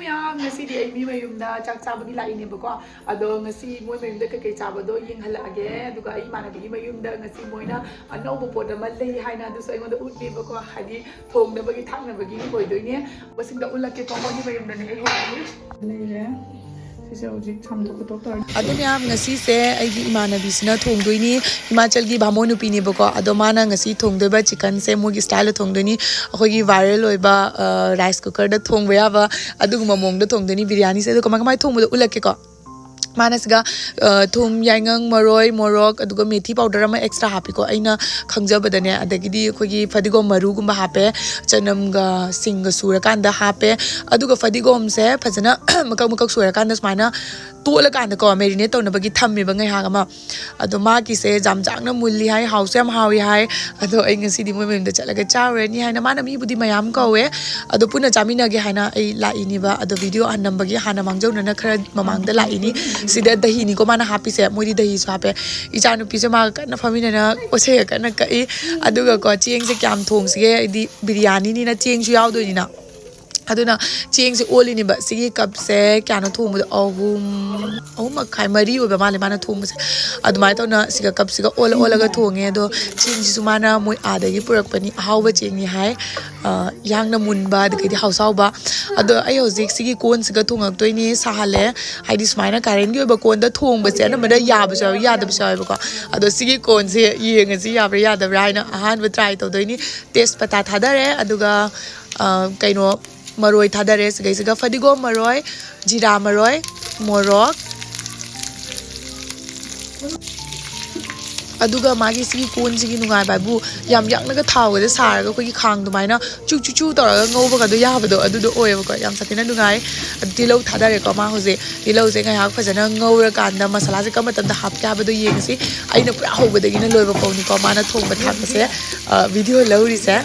miyam ngasi di ay mi mayumda chak chabagi laine bako ado ngasi moi mayumda kai chabado yeng halage aduga ai manabi mayumda ngasi moina anaubo poda malai haina du so aingoda utni bako hadi thong na bagi thang na bagi hoidoine basingda ulake ko moni mayumda ne hoi leire Ado miyam ngasi se aigi imanabi sina thongdoini Himachal gi Bhamon upini bako ado mana ngasi thongdoiba chicken se mogi style thongdoini akhoi viral oiba rice cooker da thongba yaba aduguma mong da thongdoini biryani se ado kamai thongbo ulake ko Manasga thum yangang maroi morok aduga methi powder ama extra happy ko aina khangjabadane adagidi khogi fadigom maru gumba hape chanam ga singa sura kanda hape aduga fadigom se phajana makak sura kanda smaina tola kanda ko marinate to na bagi thammi ba ngai ha ma ado ma ki se jam jang na mulli hai house am hawi hai ado ai ngasi di moi mem da chalaga chawe ni hai na mana mi budi mayam ko we ado puna jamina ge haina ai la ini ba ado video annam bagi hana mangjau na khara mamang da la ini sida dahi ni ko mana happy se moi di dahi so hape icha nu pi se ma na family na ose ka na kai aduga ko chieng se kyam thong se di biryani ni na chieng su yaw do ni na aduna chieng se oli ni ba sigi cup se kyano thong mu ahum khai mari oba male mana thong se adumai to na siga cup siga ola ga thonge do chieng si sumana moi ada gi purak pani hauba chieng ni hai yang na mun ba de di hausau ba ado ai hozik sigi kon siga thongak toini sahale haidi smaina karen gi oba kon da thong ba se na ma da ya ba sa ba ko ado sigi kon se yeng si ya ba ya da right na ahan ba try to doini taste pata thadare aduga kaino maroi thadare siga fadigom maroi jira maroi morok aduga magi sigi kon sigi nungai babu yam yak naga thaw ga sar ga koi khang du mai na chu tor ga ngau ba ga do ya ba do adu do oi ba ko yam satina nungai tilau thadare ko ma hoje tilau se ngai hak phajana ngau ra kan da masala se kam tam da hap ka ba do yeng si aina pura ho ba da gi na loi ba ko ni ko ma na thong ba thak se video lauri se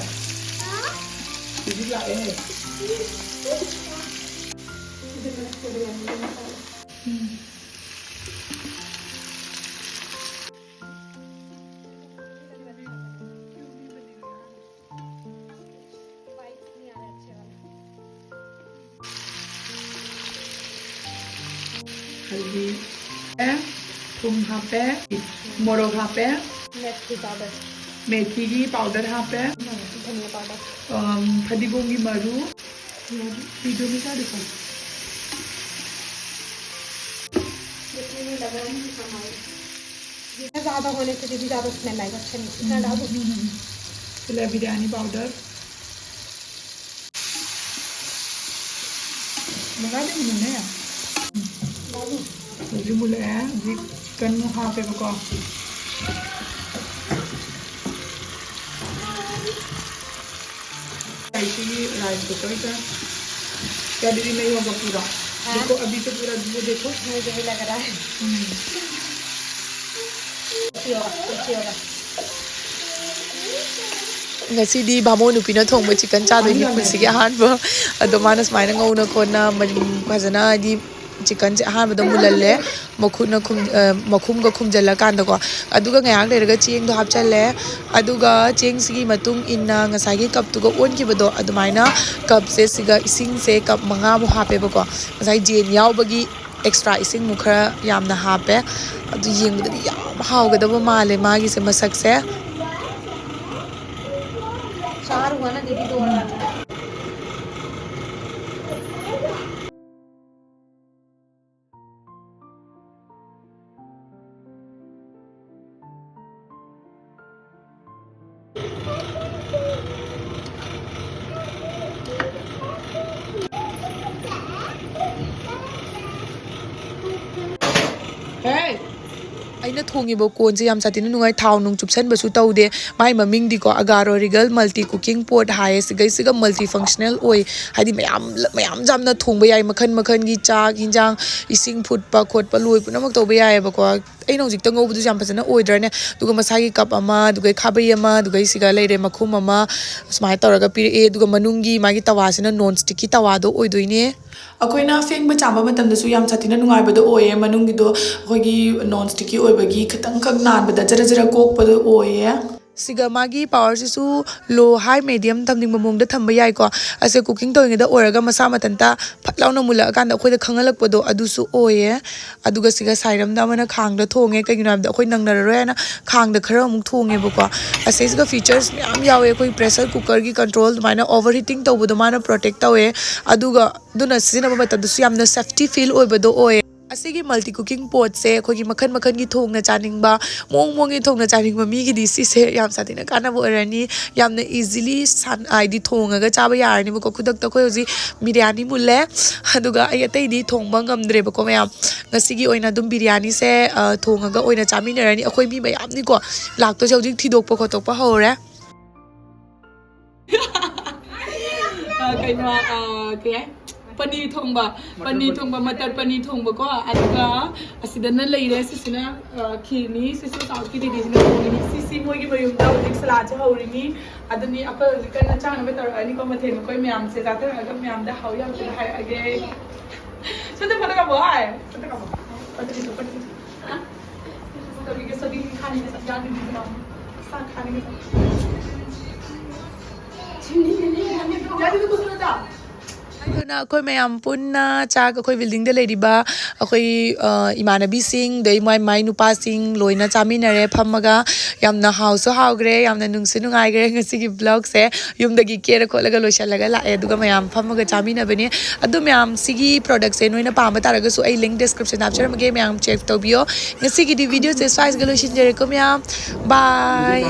haldi thum hape morok hape methi gi powder hape dhania powder fadigom gi maru video में क्या देखो जितने भी लगाएं हमारे जितना ज़्यादा होने से भी ज़्यादा स्मेल आएगा अच्छा नहीं इतना डालो फिर बिरयानी पाउडर लगा देंगे मैंने यार जो मुझे है जी कन्नू हाँ पे बको राइस कुकर का क्या दीदी नहीं होगा पूरा देखो अभी तो पूरा वो देखो मुझे भी लग रहा है ngasi di Bhamon upina thongba chicken cha do ni punsi gi han ba ado mana smai na ngau na khona phajana di chicken se han ba do mulalle makhum ga khumjala kan da ko aduga ngayak le ga cheng do hapchalle aduga cheng sigi matung inna ngasai gi cup tu ga on ki ba do adumaina cup se siga ising se cup manga bu hape ba ko ngasai jen yaw bagi extra ising mu khara yamna hape adu yeng da yam haw ga da ba male ma gi se masak se चार हुआ ना दीदी 2 डालना hey aina thongi bo kon se yam satin nungai thau nung chupsan ba su taude mai maming di ko AGARO Regal multi cooking pot hai siga multi functional oi hadi mayam jamna thongba yai makhan gi chak hinjang ising phut pa khot pa loi punamak to ba yai ba ko aina hojik ta ngau bu jam pasana oidra ne duga masagi cup ama duga khabai ama duga siga leire makhum ama smai tawraga pire e duga manungi magi tawa sina non sticky tawa do oidoine अखोइना फेंग चाबा मतमदसु याम साथिना नुंगाइबदो ओये मनुंगिदो अखोइगी नॉन स्टिकी ओइबगी खतंग खक नानबदा जरा जरा कोकपदो ओये siga magi power sisu low high medium tamning mamong da thamba yai ko ase cooking toing da oraga masa matanta phatlauna mula kan da khoi da khangalak podo adusu oye aduga siga sairam da mana khang da thonge kai ginam da khoi nang na ro na khang da khara muk thonge bako ase siga features myam yawe khoi pressure cooker gi control mana overheating to bodo mana protect tawe aduga duna sina ba ta dusu yamna safety feel oi bodo oye asigi multi cooking pot se khogi makhan makhan gi thong na chaning ba mong mong gi thong na chaning ba mi gi di si se yam sa tina kana bo rani yam na easily san id thong ga cha ba yar ni ko khudak ta khoi ji biryani mulle aduga ai atai di thong ba ngam dre ba ko mayam ngasi gi oina dum biryani se thong ga oina chami na rani akhoi mi mayam ni ko lak to jauji thidok pa khotok pa hore kainwa ke paneer thongba matar paneer thongba ko aduga asidana leire sisina khirni sisu south ki didi na thongni sisi moi gi bayum da dik salad cha haurini aduni apa kana chang ba tar ani ko mathe ko myam se jata aga myam da hau yam se hai age sota pada ka boy sota ka pati ha sodi khani ke sath jani di na sa khani ke chini ne jadi to kusna da na khoi mayam punna cha ka khoi building de lady ba khoi imanabi sing dei mai nupa sing loina chaminare phamaga yamna house haugre yamna nungsu nungai gre ngasi gi vlog se yumdagi kera kholaga loisalaga la eduga mayam phamaga chamina bani adu mayam sigi product se noina pamba taraga su ai link description apcharamage mayam check tobio ngasi gi di video se size ga loishin jere ko mayam bye